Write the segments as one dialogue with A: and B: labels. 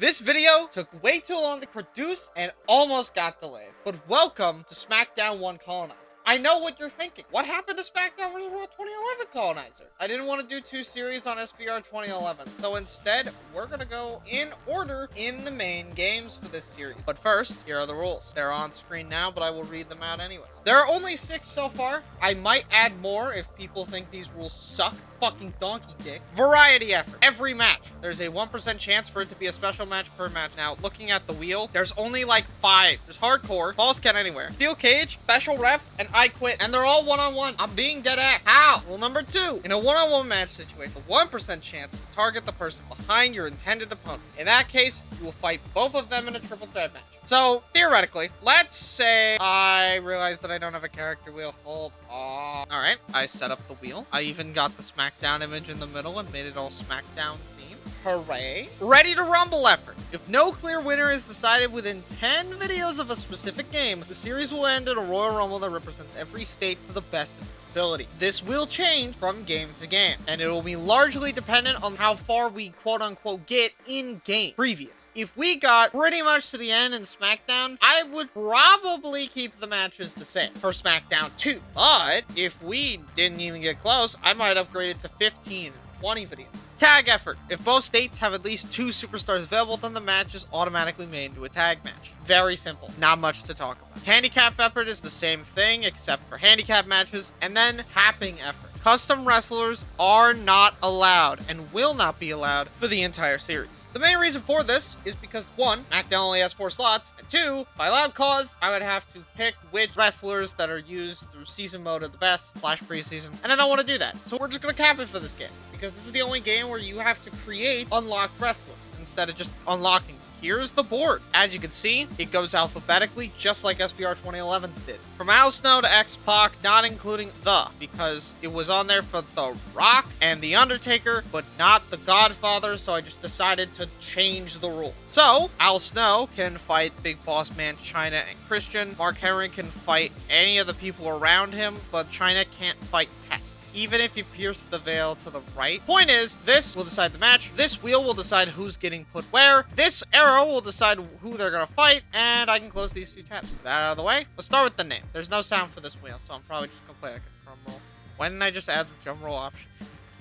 A: This video took way too long to produce and almost got delayed. But welcome to Smackdown 1 Colonizer. I know what you're thinking. What happened to Smackdown vs. Raw 2011 Colonizer? I didn't want to do two series on SVR 2011, so instead, we're gonna go in order in the main games for this series. But first, here are the rules. They're on screen now, but I will read them out anyways. There are only 6 so far. I might add more if people think these rules suck. Fucking donkey dick. Variety effort. Every match, there's a 1% chance for it to be a special match per match. Now, looking at the wheel, there's only like 5. There's hardcore, falls count anywhere, steel cage, special ref, and I quit. And they're all one-on-one. I'm being dead ass. How? Rule number 2. In a one-on-one match situation, the 1% chance to target the person behind your intended opponent. In that case, you will fight both of them in a triple threat match. So, theoretically, let's say I realize that I don't have a character wheel. Hold on. Alright, I set up the wheel. I even got the Smackdown image in the middle and made it all Smackdown themed. Hooray. Ready to rumble effort. If no clear winner is decided within 10 videos of a specific game, the series will end in a Royal Rumble that represents every state to the best of its ability. This will change from game to game, and it will be largely dependent on how far we quote-unquote get in-game previous. If we got pretty much to the end in SmackDown, I would probably keep the matches the same for SmackDown 2. But if we didn't even get close, I might upgrade it to 15 or 20 videos. Tag effort. If both states have at least 2 superstars available, then the match is automatically made into a tag match. Very simple. Not much to talk about. Handicap effort is the same thing, except for handicap matches. And then tapping effort. Custom wrestlers are not allowed and will not be allowed for the entire series. The main reason for this is because 1, SmackDown only has 4 slots, and 2, by loud cause, I would have to pick which wrestlers that are used through season mode are the best, / preseason, and I don't want to do that. So we're just going to cap it for this game, because this is the only game where you have to create unlocked wrestlers, instead of just unlocking them. Here's the board. As you can see, it goes alphabetically, just like SVR 2011's did. From Al Snow to X-Pac, not including The, because it was on there for The Rock and The Undertaker, but not The Godfather, so I just decided to change the rule. So, Al Snow can fight Big Boss Man China and Christian. Mark Henry can fight any of the people around him, but China can't fight Test, even if you pierce the veil to the right. Point is, this will decide the match. This wheel will decide who's getting put where. This arrow will decide who they're gonna fight, and I can close these 2 tabs. That out of the way, let's start with the name. There's no sound for this wheel, so I'm probably just gonna play like a drum roll. Why didn't I just add the drum roll option?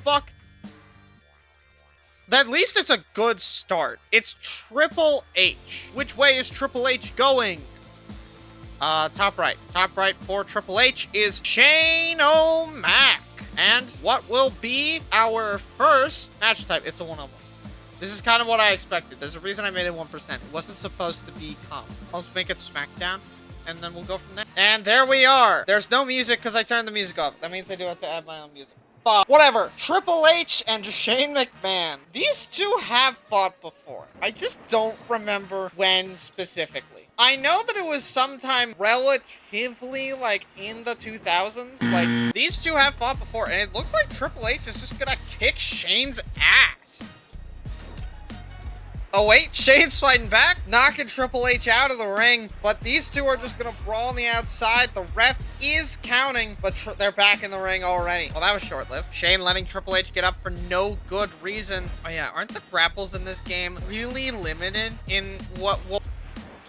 A: Fuck. At least it's a good start. It's Triple H. Which way is Triple H going? Top right. Top right for Triple H is Shane O'Mac. And what will be our first match type? It's a one-on-one. This is kind of what I expected. There's a reason I made it 1%. It wasn't supposed to be calm. Let's make it SmackDown, and then we'll go from there. And there we are. There's no music because I turned the music off. That means I do have to add my own music. Whatever. Triple H and Shane McMahon. These 2 have fought before. I just don't remember when specifically. I know that it was sometime relatively, like, in the 2000s. Like, these 2 have fought before, and it looks like Triple H is just gonna kick Shane's ass. Oh, wait. Shane's fighting back, knocking Triple H out of the ring, but these 2 are just gonna brawl on the outside. The ref is counting, but they're back in the ring already. Well, that was short-lived. Shane letting Triple H get up for no good reason. Oh, yeah. Aren't the grapples in this game really limited in what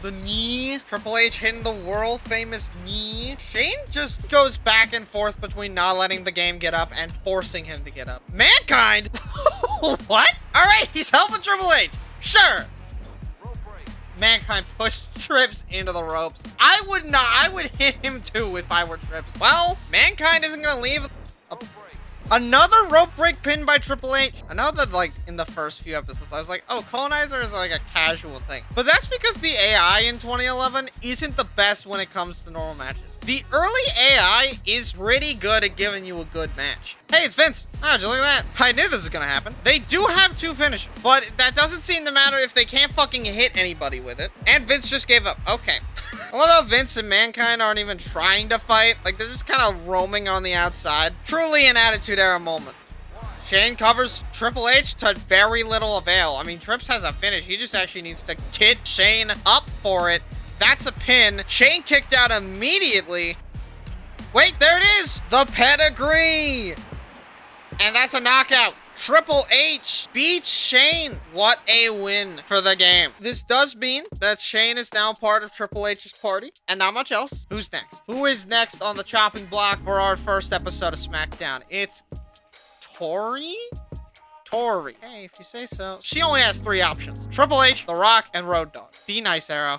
A: the knee? Triple H hitting the world-famous knee. Shane just goes back and forth between not letting the game get up and forcing him to get up. Mankind? What? All right, he's helping Triple H. Sure. Mankind pushed Trips into the ropes. I would hit him too if I were Trips. Well, Mankind isn't gonna leave. Another rope break pin by Triple H. I know that, like, in the first few episodes, I was like, oh, Colonizer is, like, a casual thing. But that's because the AI in 2011 isn't the best when it comes to normal matches. The early AI is pretty good at giving you a good match. Hey, it's Vince. Oh, did you look at that? I knew this was gonna happen. They do have 2 finishers, but that doesn't seem to matter if they can't fucking hit anybody with it. And Vince just gave up. Okay. I love how Vince and Mankind aren't even trying to fight. Like, they're just kind of roaming on the outside. Truly an Attitude Era moment. Shane covers Triple H to very little avail. I mean, Trips has a finish. He just actually needs to get Shane up for it. That's a pin. Shane kicked out immediately. Wait, there it is. The pedigree. And that's a knockout. Triple H beats Shane. What a win for the game. This does mean that Shane is now part of Triple H's party and not much else. Who's next? Who is next on the chopping block for our first episode of SmackDown? It's Tori? Tori. Hey, if you say so. She only has 3 options. Triple H, The Rock, and Road Dogg. Be nice, Arrow.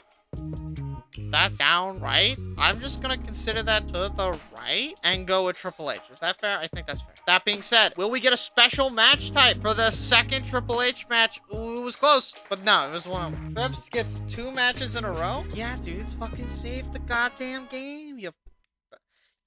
A: That's down right. I'm just gonna consider that to the right and go with Triple H. Is that fair? I think that's fair. That being said, will we get a special match type for the second Triple H match? Ooh, it was close, but no, it was one of them. Trips gets 2 matches in a row? Yeah, dudes, fucking save the goddamn game, you...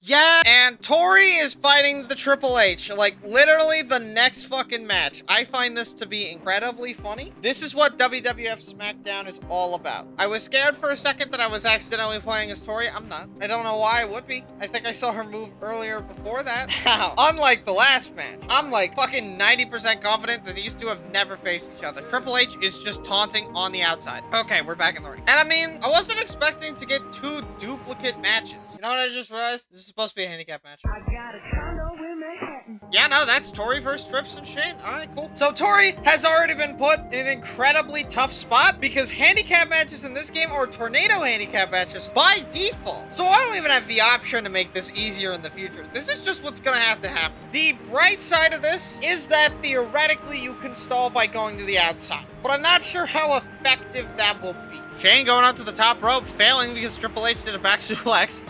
A: Yeah, and Tori is fighting the Triple H, like literally the next fucking match. I find this to be incredibly funny. This is what WWF SmackDown is all about. I was scared for a second that I was accidentally playing as Tori. I'm not. I don't know why I would be. I think I saw her move earlier before that. Now, unlike the last match, I'm like fucking 90% confident that these two have never faced each other. Triple H is just taunting on the outside. Okay, we're back in the ring. And I mean, I wasn't expecting to get 2 duplicate matches. You know what I just realized? This is supposed to be a handicap match. I got a condo in Manhattan. Yeah, no, that's Tori versus Trips and Shane. All right, cool. So Tori has already been put in an incredibly tough spot because handicap matches in this game are tornado handicap matches by default. So I don't even have the option to make this easier in the future. This is just what's gonna have to happen. The bright side of this is that theoretically you can stall by going to the outside, but I'm not sure how effective that will be. Shane going up to the top rope, failing because Triple H did a back suplex.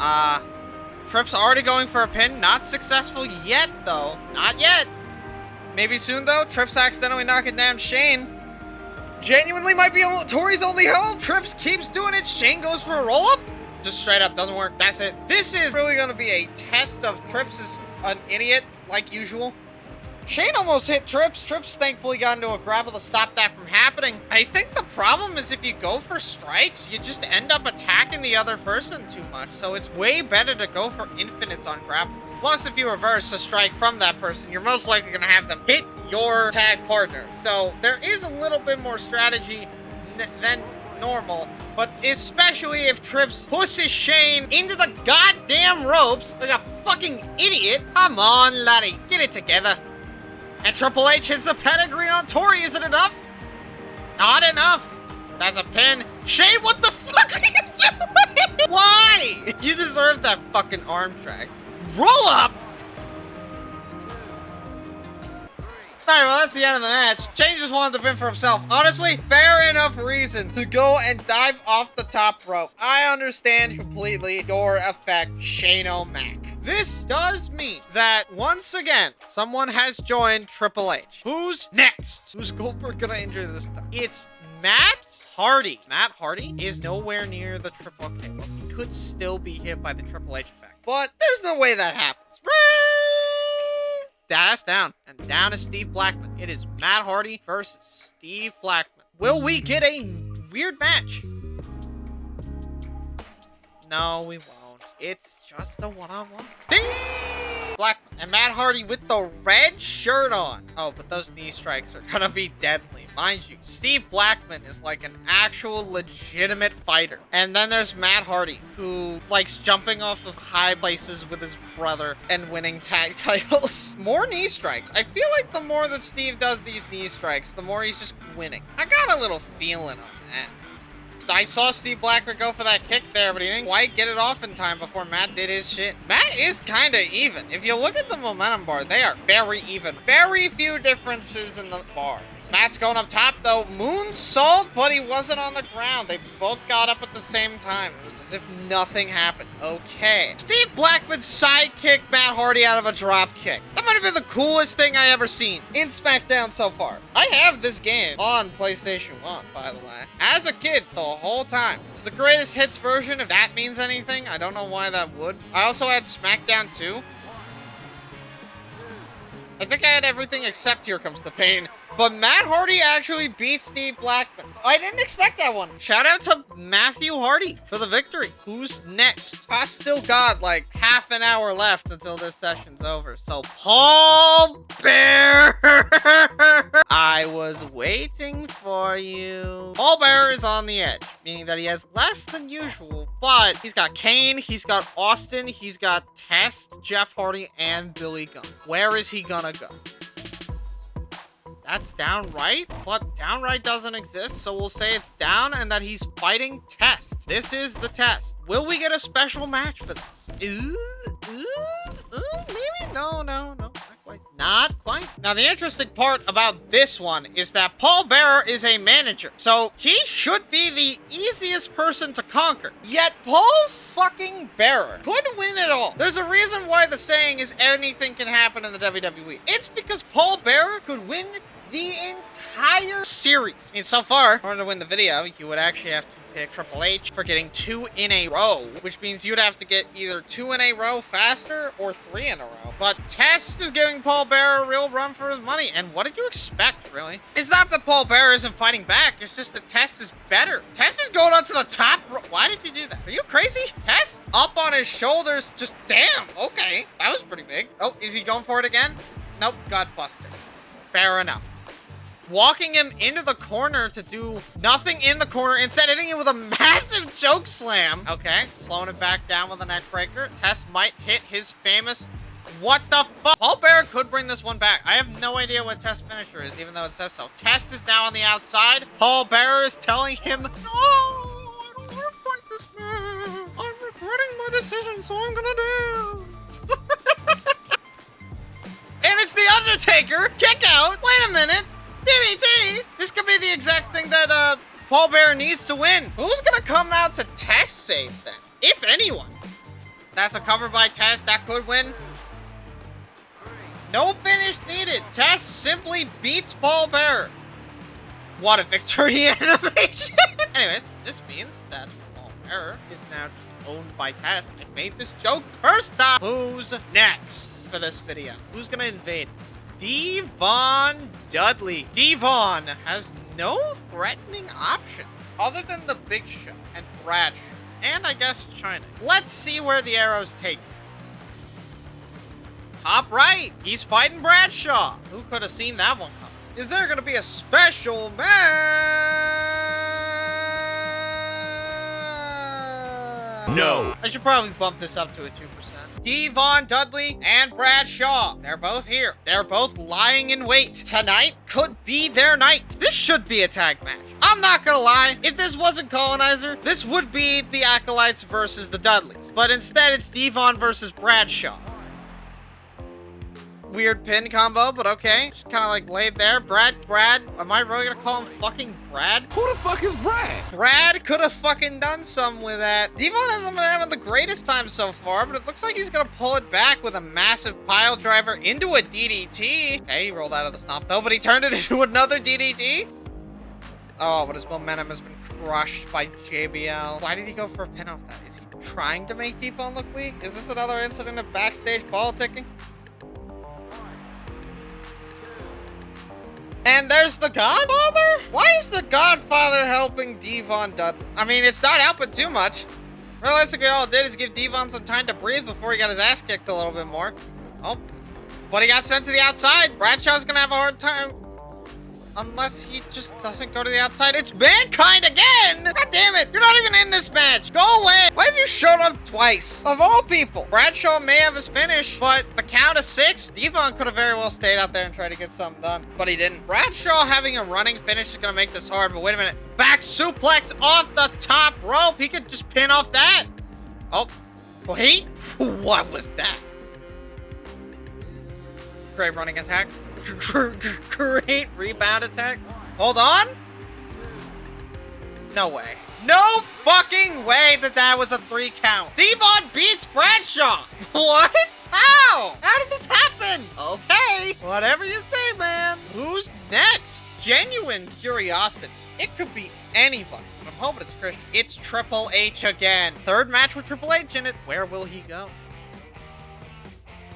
A: Trips already going for a pin. Not successful yet, though. Not yet. Maybe soon, though. Trips accidentally knocking down Shane. Genuinely might be Tori's only hope. Trips keeps doing it. Shane goes for a roll-up. Just straight up. Doesn't work. That's it. This is really going to be a test of Trips is an idiot, like usual. Shane almost hit Trips. Trips thankfully got into a grapple to stop that from happening. I think the problem is if you go for strikes, you just end up attacking the other person too much. So it's way better to go for infinites on grapples. Plus, if you reverse a strike from that person, you're most likely going to have them hit your tag partner. So there is a little bit more strategy than normal. But especially if Trips pushes Shane into the goddamn ropes like a fucking idiot. Come on, laddie. Get it together. And Triple H hits the pedigree on Tori. Is it enough? Not enough. That's a pin. Shane, what the fuck are you doing? Why? You deserve that fucking arm drag. Roll up. Alright, well, that's the end of the match. Shane just wanted the pin for himself. Honestly, fair enough reason to go and dive off the top rope. I understand completely your effect, Shane O'Mac. This does mean that, once again, someone has joined Triple H. Who's next? Who's Goldberg gonna injure this time? It's Matt Hardy. Matt Hardy is nowhere near the Triple K. Well, he could still be hit by the Triple H effect, but there's no way that happens. That's down. And down is Steve Blackman. It is Matt Hardy versus Steve Blackman. Will we get a weird match? No, we won't. It's just a one-on-one. Blackman and Matt Hardy with the red shirt on. Oh, but those knee strikes are gonna be deadly. Mind you, Steve Blackman is like an actual legitimate fighter. And then there's Matt Hardy, who likes jumping off of high places with his brother and winning tag titles. More knee strikes. I feel like the more that Steve does these knee strikes, the more he's just winning. I got a little feeling on that. I saw Steve Blackman go for that kick there, but he didn't quite get it off in time before Matt did his shit. Matt is kind of even. If you look at the momentum bar, they are very even. Very few differences in the bars. Matt's going up top, though. Moonsault, but he wasn't on the ground. They both got up at the same time. It was as if nothing happened. Okay. Steve Blackman sidekicked Matt Hardy out of a drop kick. That might have been the coolest thing I ever seen in SmackDown so far. I have this game on PlayStation 1, by the way. As a kid, the whole time. It's the greatest hits version, if that means anything. I don't know why that would. I also had Smackdown 2. I think I had everything except Here Comes the Pain. But Matt Hardy actually beat Steve Blackman. I didn't expect that one. Shout out to Matthew Hardy for the victory. Who's next? I still got like half an hour left until this session's over. So Paul Bear. I was waiting for you. Paul Bear is on the edge, meaning that he has less than usual, but he's got Kane, he's got Austin, he's got Test, Jeff Hardy, and Billy Gunn. Where is he gonna go? That's downright, but downright doesn't exist, so we'll say it's down and that he's fighting Test. This is the test. Will we get a special match for this? Maybe? No, not quite. Not quite. Now, the interesting part about this one is that Paul Bearer is a manager, so he should be the easiest person to conquer. Yet, Paul fucking Bearer could win it all. There's a reason why the saying is anything can happen in the WWE. It's because Paul Bearer could win the entire series. I mean, so far, in order to win the video, you would actually have to pick Triple H for getting 2 in a row, which means you'd have to get either 2 in a row faster or 3 in a row. But Test is giving Paul Bearer a real run for his money. And what did you expect, really? It's not that Paul Bearer isn't fighting back. It's just that Test is better. Test is going up to the top. Why did you do that? Are you crazy? Test up on his shoulders. Just damn. Okay. That was pretty big. Oh, is he going for it again? Nope. Got busted. Fair enough. Walking him into the corner to do nothing in the corner, instead hitting him with a massive choke slam. Okay, slowing it back down with a neck breaker. Test might hit his famous what the fuck. Paul Bearer could bring this one back. I have no idea what Test's finisher is, even though it says so. Test is now on the outside. Paul Bearer is telling him, no, I don't want to fight this man. I'm regretting my decision, so I'm gonna dance. And it's The Undertaker. Kick out. Wait a minute. DDT! This could be the exact thing that Paul Bearer needs to win. Who's gonna come out to Test save then? If anyone. That's a cover by Test. That could win. No finish needed. Test simply beats Paul Bearer. What a victory animation. Anyways, this means that Paul Bearer is now just owned by Test. I made this joke the first time. Who's next for this video? Who's gonna invade? Devon Dudley. Devon has no threatening options other than the Big Show and Bradshaw, and I guess China. Let's see where the arrows take him. Top right. He's fighting Bradshaw. Who could have seen that one coming? Is there going to be a special match?
B: No.
A: I should probably bump this up to a 2%. Devon Dudley and Bradshaw. They're both here. They're both lying in wait. Tonight could be their night. This should be a tag match. I'm not gonna lie. If this wasn't Colonizer, this would be the Acolytes versus the Dudleys. But instead, it's Devon versus Bradshaw. Weird pin combo, but okay. Just kind of like laid there. Brad, am I really gonna call him fucking Brad?
B: Who the fuck is Brad?
A: Brad could have fucking done something with that. Devon hasn't been having the greatest time so far, but it looks like he's gonna pull it back with a massive pile driver into a DDT. Okay, he rolled out of the stomp though, but he turned it into another DDT. Oh, but his momentum has been crushed by JBL. Why did he go for a pin off that? Is he trying to make Devon look weak? Is this another incident of backstage politicking? And there's the Godfather? Why is the Godfather helping Devon Dudley? I mean, it's not helping too much. Realistically, all it did is give Devon some time to breathe before he got his ass kicked a little bit more. Oh, but he got sent to the outside. Bradshaw's gonna have a hard time. Unless he just doesn't go to the outside. It's Mankind again! God damn it! You're not even in this match! Go away! Why have you shown up twice? Of all people! Bradshaw may have his finish, but the count of 6, Devon could have very well stayed out there and tried to get something done. But he didn't. Bradshaw having a running finish is gonna make this hard, but wait a minute. Back suplex off the top rope! He could just pin off that! Oh, wait? What was that? Great running attack. Great rebound attack. Hold on. No way. No fucking way that was a 3 count. Devon beats Bradshaw. What? How? How did this happen? Okay. Whatever you say, man. Who's next? Genuine curiosity. It could be anybody. But I'm hoping it's Christian. It's Triple H again. 3rd match with Triple H in it. Where will he go?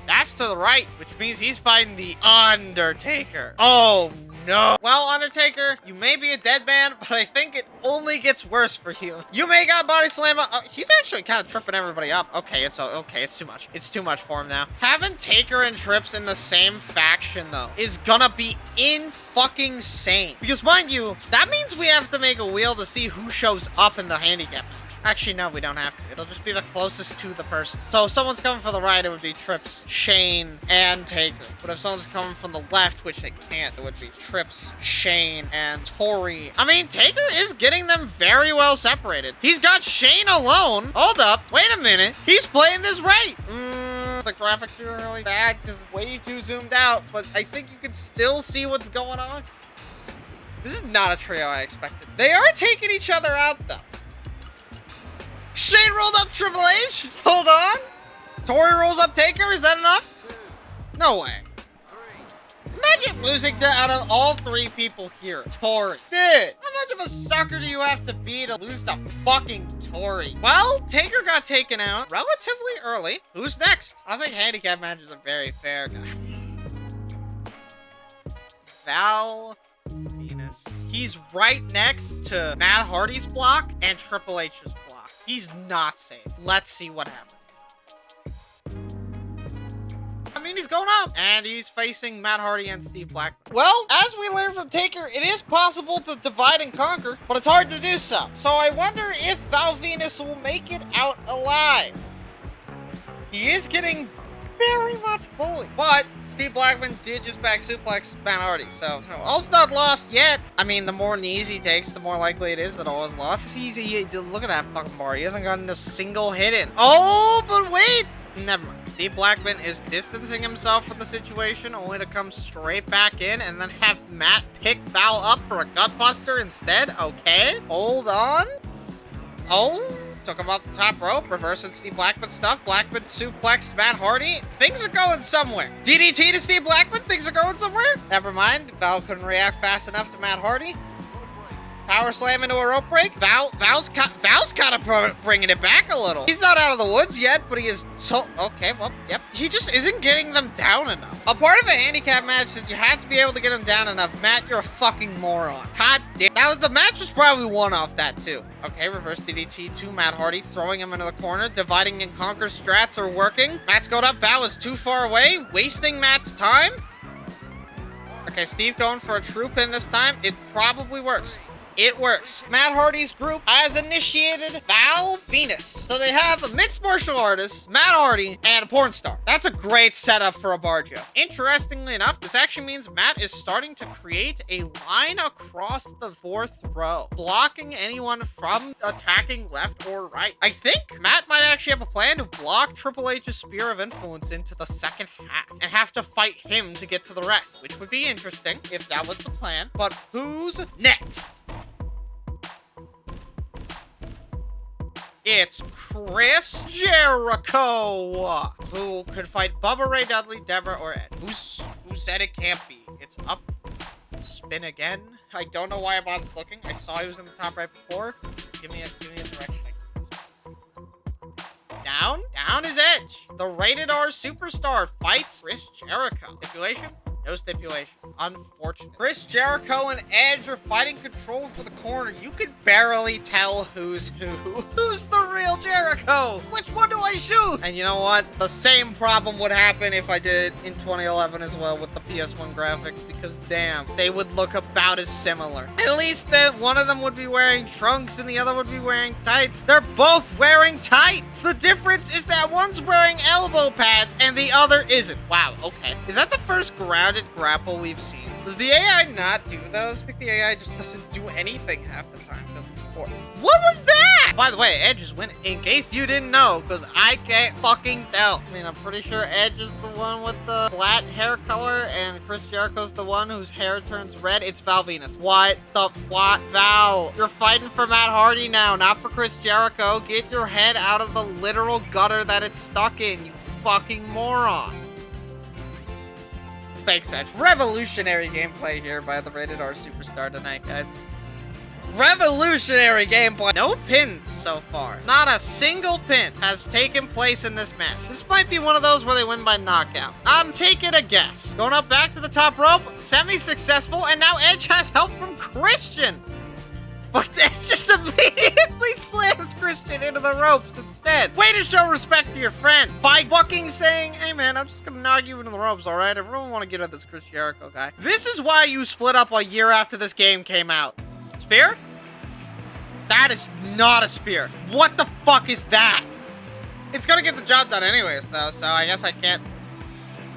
A: That's to the right, which means he's fighting the Undertaker. Oh, no. Well, Undertaker, you may be a dead man, but I think it only gets worse for you. You may got body slam. He's actually kind of tripping everybody up. Okay, it's too much. It's too much for him now. Having Taker and Trips in the same faction, though, is gonna be in-fucking-sane. Because, mind you, that means we have to make a wheel to see who shows up in the handicap match. Actually, no, we don't have to. It'll just be the closest to the person. So if someone's coming from the right, it would be Trips, Shane, and Taker. But if someone's coming from the left, which they can't, it would be Trips, Shane, and Tori. I mean, Taker is getting them very well separated. He's got Shane alone. Hold up. Wait a minute. He's playing this right. The graphics are really bad because it's way too zoomed out, but I think you can still see what's going on. This is not a trio I expected. They are taking each other out, though. Shane rolled up Triple H. Hold on. Tori rolls up Taker. Is that enough? No way. Imagine losing to, out of all three people here, Tori. Dude, how much of a sucker do you have to be to lose to fucking Tori? Well, Taker got taken out relatively early. Who's next? I think handicap matches are very fair, guys. Val Venus. He's right next to Matt Hardy's block and Triple H's block. He's not safe. Let's see what happens. I mean, he's going up, and he's facing Matt Hardy and Steve Blackman. Well, as we learned from Taker, it is possible to divide and conquer, but it's hard to do so. So I wonder if Val Venus will make it out alive. He is getting very much bullied, but Steve Blackman did just back suplex Matt Hardy, so all's not lost yet. I mean, the more knees he takes, the more likely it is that all is lost. It's easy. Look at that fucking bar. He hasn't gotten a single hit in. Oh, but wait. Never mind. Steve Blackman is distancing himself from the situation, only to come straight back in and then have Matt pick Val up for a gutbuster instead. Okay, hold on. Oh, took him off the top rope, reversing Steve Blackman stuff. Blackman suplexed Matt Hardy. Things are going somewhere. DDT to Steve Blackman. Things are going somewhere. Never mind. Val couldn't react fast enough to Matt Hardy. Power slam into a rope break. Val's kind of bringing it back a little. He's not out of the woods yet, but he is so... Okay, well, yep. He just isn't getting them down enough. A part of a handicap match that you have to be able to get them down enough. Matt, you're a fucking moron. God damn. The match was probably won off that, too. Okay, reverse DDT to Matt Hardy, throwing him into the corner. Dividing and conquer strats are working. Matt's going up. Val is too far away, wasting Matt's time. Okay, Steve going for a true pin this time. It probably works. It works. Matt Hardy's group has initiated Val Venus. So they have a mixed martial artist, Matt Hardy, and a porn star. That's a great setup for a bar joke. Interestingly enough, this actually means Matt is starting to create a line across the fourth row, blocking anyone from attacking left or right. I think Matt might actually have a plan to block Triple H's Spear of Influence into the second half and have to fight him to get to the rest, which would be interesting if that was the plan. But who's next? It's Chris Jericho, who could fight Bubba Ray Dudley, Deborah, or Ed. Who said it can't be? It's up. Spin again. I don't know why I bothered looking. I saw he was in the top right before. Give me a direction. Down is Edge. The rated R superstar fights Chris Jericho. Stipulation? No stipulation. Unfortunate. Chris Jericho and Edge are fighting control for the corner. You could barely tell who's who. Who's the real Jericho? Which one do I shoot? And you know what? The same problem would happen if I did it in 2011 as well with the PS1 graphics, because damn, they would look about as similar. At least that one of them would be wearing trunks and the other would be wearing tights. They're both wearing tights. The difference is that one's wearing elbow pads and the other isn't. Wow, okay. Is that the first grounded grapple we've seen? Does the AI not do those? I think the AI just doesn't do anything half the time. What was that? By the way, Edge is winning. In case you didn't know, because I can't fucking tell. I mean, I'm pretty sure Edge is the one with the flat hair color, and Chris Jericho's the one whose hair turns red. It's Val Venus. What? Val, you're fighting for Matt Hardy now, not for Chris Jericho. Get your head out of the literal gutter that it's stuck in, you fucking moron. Thanks, Edge. Revolutionary gameplay here by the rated R superstar tonight, guys. Revolutionary gameplay. No pins so far. Not a single pin has taken place in this match. This might be one of those where they win by knockout. I'm taking a guess. Going up back to the top rope, semi-successful, and now Edge has help from Christian. But Edge just immediately slams Christian into the ropes instead. Way to show respect to your friend by fucking saying, hey man, I'm just gonna knock you into the ropes, alright? I really want to get at this Chris Jericho guy. This is why you split up a year after this game came out. Spear? That is not a spear. What the fuck is that? It's gonna get the job done anyways, though, so I guess I can't...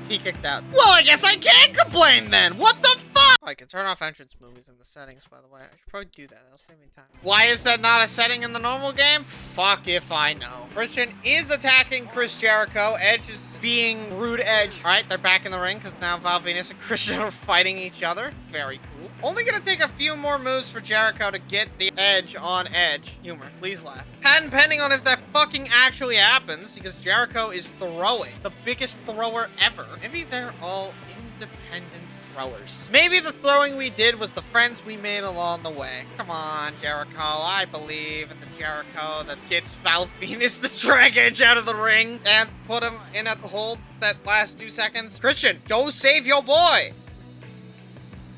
A: He kicked out. Well, I guess I can't complain then. What the fuck? Oh, I can turn off entrance movies in the settings, by the way. I should probably do that. That'll save me time. Why is that not a setting in the normal game? Fuck if I know. Christian is attacking Chris Jericho. Edge is being rude Edge. All right, they're back in the ring because now Val Venus and Christian are fighting each other. Very cool. Only gonna take a few more moves for Jericho to get the Edge on Edge. Humor, please laugh. Patent pending on if that fucking actually happens because Jericho is throwing. The biggest thrower ever. Maybe they're all independent throwers. Maybe the throwing we did was the friends we made along the way. Come on, Jericho. I believe in the Jericho that gets Val Venus to drag Edge out of the ring and put him in a hold that last 2 seconds. Christian, go save your boy.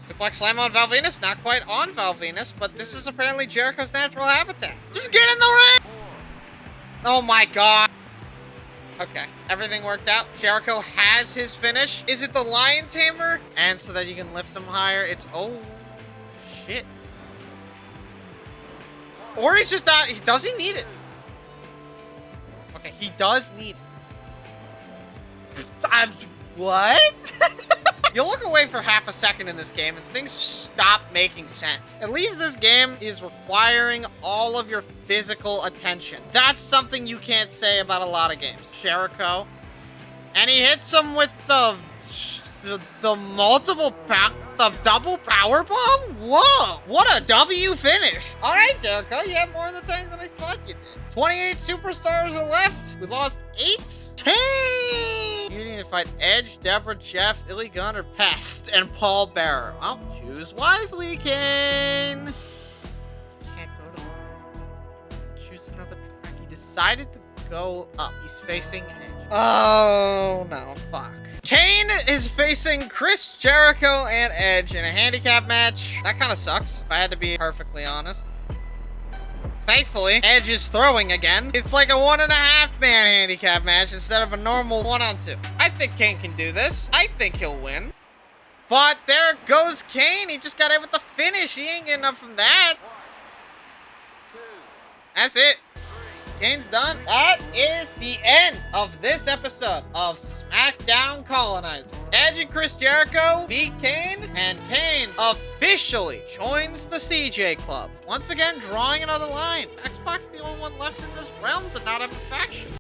A: Suplex slam on Val Venus. Not quite on Val Venus, but this is apparently Jericho's natural habitat. Just get in the ring! Oh my god. Okay, everything worked out. Jericho has his finish. Is it the Lion Tamer? And so that you can lift him higher, it's... Oh, shit. Or he's just not... Does he need it? Okay, he does need it. What? You look away for half a second in this game and things stop making sense. At least this game is requiring all of your physical attention. That's something you can't say about a lot of games. Jericho. And he hits him with the double power bomb? Whoa. What a W finish. All right, Jericho, you have more in the tank than I thought you did. 28 superstars are left. We lost 8. Kane! You need to fight Edge, Deborah, Jeff, Illy Gunn, or Pest, and Paul Bearer. I'll choose wisely, Kane. Can't go to... Choose another track. He decided to go up. He's facing Edge. Oh, no. Fuck. Kane is facing Chris Jericho and Edge in a handicap match. That kind of sucks, if I had to be perfectly honest. Thankfully, Edge is throwing again. It's like a 1.5 man handicap match instead of a normal 1-on-2. I think Kane can do this. I think he'll win. But there goes Kane. He just got hit with the finish. He ain't getting up from that. That's it. Kane's done. That is the end of this episode of Smackdown Colonizer. Edge and Chris Jericho beat Kane, and Kane officially joins the CJ Club. Once again, drawing another line. Xbox the only one left in this realm to not have a faction.